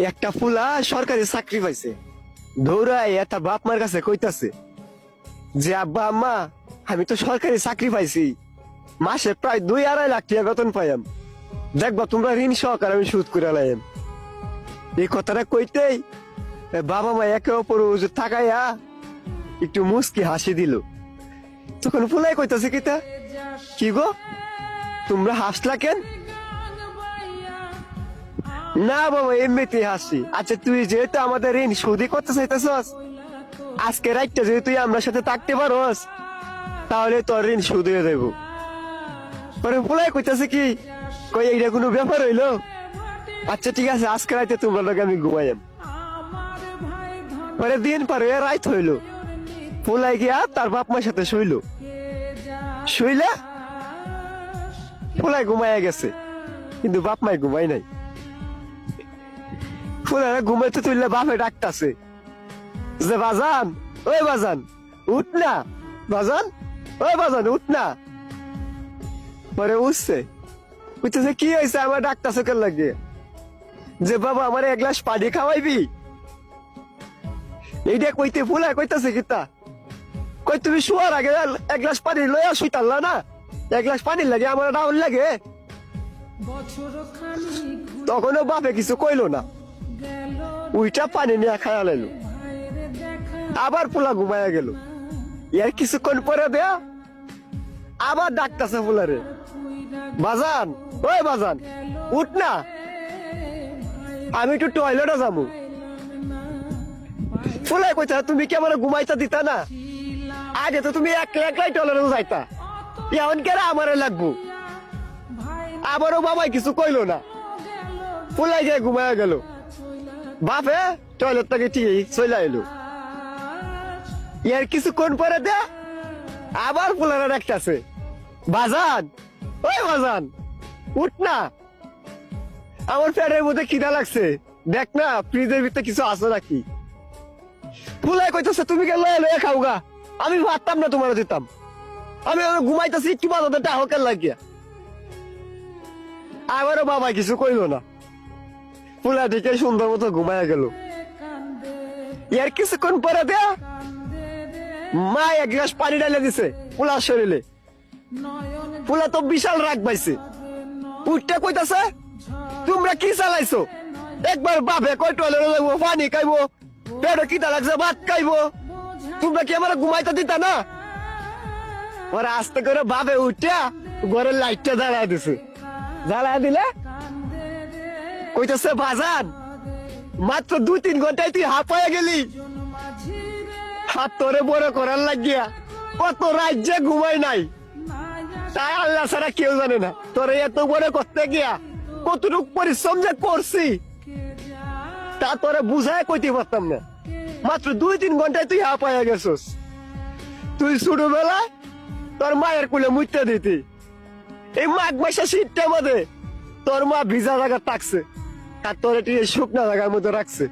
একটা ফুলা সরকারি চাকরি পাইছে, দৌড়ায় তার বাপ মার কাছে কইতাছে যে আব্বা আম্মা আমি তো সরকারি চাকরি পাইছি, মাসে প্রায় 2-2.5 লাখ টাকা বেতন পাইম, দেখবা তোমরা ঋণ সহকারে আমি সুদ করে লাইম। এই কথাটা কইতেই বাবা মা একে অপর থাকাইয়া একটু মুস্কি হাসি দিল। তখন ফুলাই কইতাছে কিতা, কি গো তোমরা হাসলা কেন? না বাবা এমনিতে হাসি। আচ্ছা তুই যেহেতু আমাদের ঋণ সুদি করতে চাইতেছস, আজকে রাইটটা যদি তুই আমরা সাথে থাকতে পারোস তাহলে তোর ঋণ সুদ হয়ে দেব। পরে ফুলাই কইতাছে কি, কই এইটা কোনো ব্যাপার হইলো? আচ্ছা ঠিক আছে আজকে রাইতে তোমরা লোক আমি ঘুমাইম। পরে দিন পারে রাইত হইলো, ফুলাই গিয়া তার বাপ মার সাথে শুইলো। শুইলে ফুলাই ঘুমাইয়া গেছে, কিন্তু বাপ মাই ঘুমাই নাই। ফুলারা ঘুমাইতে তুললে বাপে ডাকতাছে যে বাজান, ওই বাজান উঠ না, বাজান ওই বাজান উঠ না। পরে উঠছে, উঠতেছে কি হয়েছে আমার ডাকতাছে কেন লাগে, যে বাবা আমার 1 গ্লাস পানি খাওয়াইবি। এইটা কইতে ফুলা কইতাছে কিতা, কই তুমি শোয়ার আগে 1 গ্লাস পানি লইয়া শুইতাল্লা না, 1 গ্লাস পানি লাগে আমার ডাউন লাগে। তখনও বাপে কিছু কইলো না, উইটা পানি নিয়ে খায়া লাইলো। আবার পোলা ঘুমাইয়া গেল। এর কিছুক্ষণ পরে দেয়া আবার ডাকতাছে ফুলারে, বাজান ওই বাজান উঠ না, আমি একটু টয়লেটে যাবো। ফুলাই কইতা তুমি কি আমার ঘুমাইতা দিতা না, আগে তো তুমি একলাই টয়লেটে যাইতা, এখন কেন আমারে লাগবো। আবারও বাবাই কিছু কইলো না, ফুলাই গিয়ে ঘুমাইয়া গেল। বাপে টয়লেট থেকে ঠিক চলে এলো। এর কিছুক্ষণ পরে দে আবার ফুলারা ডাকতাছে, বাজান ওই বাজান উঠ না, আমার পেটের মধ্যে খিদা লাগছে, দেখ না ফ্রিজের ভিতরে কিছু আছে নাকি। ফুলাই কইতেছে তুমি কে লয়ে লয়ে খাওগা, আমি ভাবতাম না তোমার দিতাম, আমি ঘুমাইতেছি একটু বাজাতে টাহকের লাগিয়া। আবারও বাবা কিছু কইলো না, ফুলা দিকে সুন্দর মতো ঘুমাইয়া গেল। এর কিছুক্ষণ পরে দেয়া মা 1 গ্লাস পানি ঢালে দিছে ফুলার শরীরে। ফুলা তো বিশাল রাগ পাইছে, উঠতে কইতাছে তোমরা কি চালাইছো, একবার বাপে কই টয়লেটে যাইবো, পানি খাইবো, পেটে খিদা লাগছে ভাত খাইবো, তোমরা কি আমার ঘুমাইতে দিতা না। ওরা আস্তে করে বাপে উঠিয়া ঘরের লাইটটা জ্বালায় দিছে। জ্বালায় দিলে কইতাছে বাজান মাত্র 2-3 ঘন্টায় তুই হাঁপায়া গেলি, হাত তোরে বড় করার লাগিয়া কত রাজ্যে ঘুমাই নাই, তাই আল্লাহ ছাড়া কেউ জানে না তোরে এত বড় করতে গিয়া কতটুকু পরিশ্রম যে করছি তা তোরে বুঝায় কইতে পারতাম না। মাত্র 2-3 ঘন্টায় তুই হাঁপায়া গেছস। তুই ছোটবেলায় তোর মায়ের কোলে মুইতে দিতি, এই মাঘ মাসের শীতটার মধ্যে তোর মা ভিজা জায়গা থাকছে আর তোর এটি শুকনা জায়গার মধ্যে রাখছে।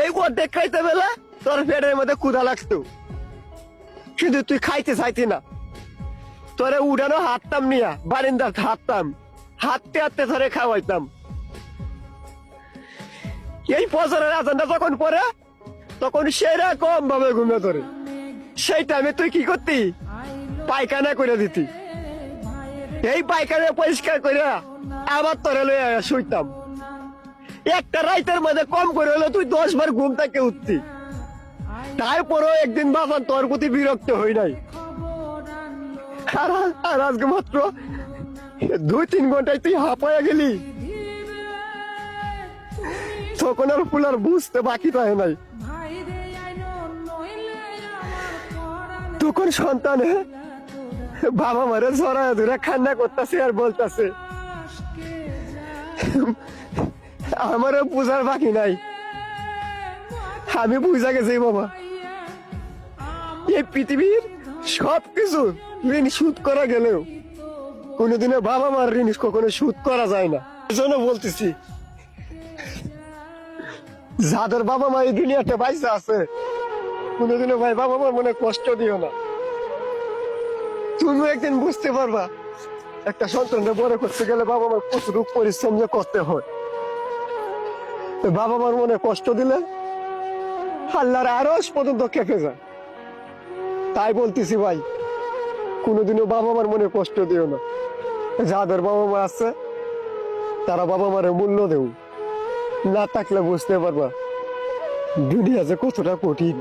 এই অর্ধেক খাইতে বেলা তোর পেটের মধ্যে ক্ষুধা লাগতো, কিন্তু তুই খাইতে চাইতি না। তোরে উড়ানো হাঁটতাম নিয়া বারিন্দার হাঁটতাম, হাঁটতে হাঁটতে ধরে খাওয়াইতাম। এই ফজরের আজানটা যখন পড়ে তখন সেরকম ভাবে ঘুমিয়ে ধরে, সেই টাইমে তুই কি করতি, পায়খানা করে দিতি। এই পায়খানা পরিষ্কার করে আবার তোরে লইয়া শুইতাম। একটা রাইতের মধ্যে কম করে হলো তুই 10 বার ঘুম থেকে উঠতি। তারপরেও একদিন বাবা তোর প্রতি বিরক্ত হই নাই, আর আজকে মাত্র 2-3 ঘন্টায় তুই হাঁপায়া গেলি। তখন আর ফুলার বুঝতে বাকি থাকে নাই। তখন সন্তানে বাবা মারে জড়ায় ধরে কান্না করতেছে আর বলতেছে আমারও বুঝার বাকি নাই, আমি বুঝা গেছি বাবা এই পৃথিবীর সবকিছু ঋণ শোধ করা গেলেও কোনোদিনও বাবা মার ঋণ কখনো শোধ করা যায় না। এজন্য বলতেছি যাদের বাবা মা এই দুনিয়াতে বাইসা আছে কোনোদিনও ভাই বাবা মার মনে কষ্ট দিও না। তুমি একদিন বুঝতে পারবা একটা সন্তানকে বড় করতে গেলে বাবা মার কতটুকু পরিশ্রম যে করতে হয়। বাবা মার মনে কষ্ট দিলে আল্লাহর আরশ পর্যন্ত কেঁপে যায়। তাই বলতেছি ভাই, কোনোদিনও বাবা মার মনে কষ্ট দিও না। যাদের বাবা মা আছে তারা বাবা মারে মূল্য দেও, না থাকলে বুঝতে পারবা দুনিয়া যে কতটা কঠিন।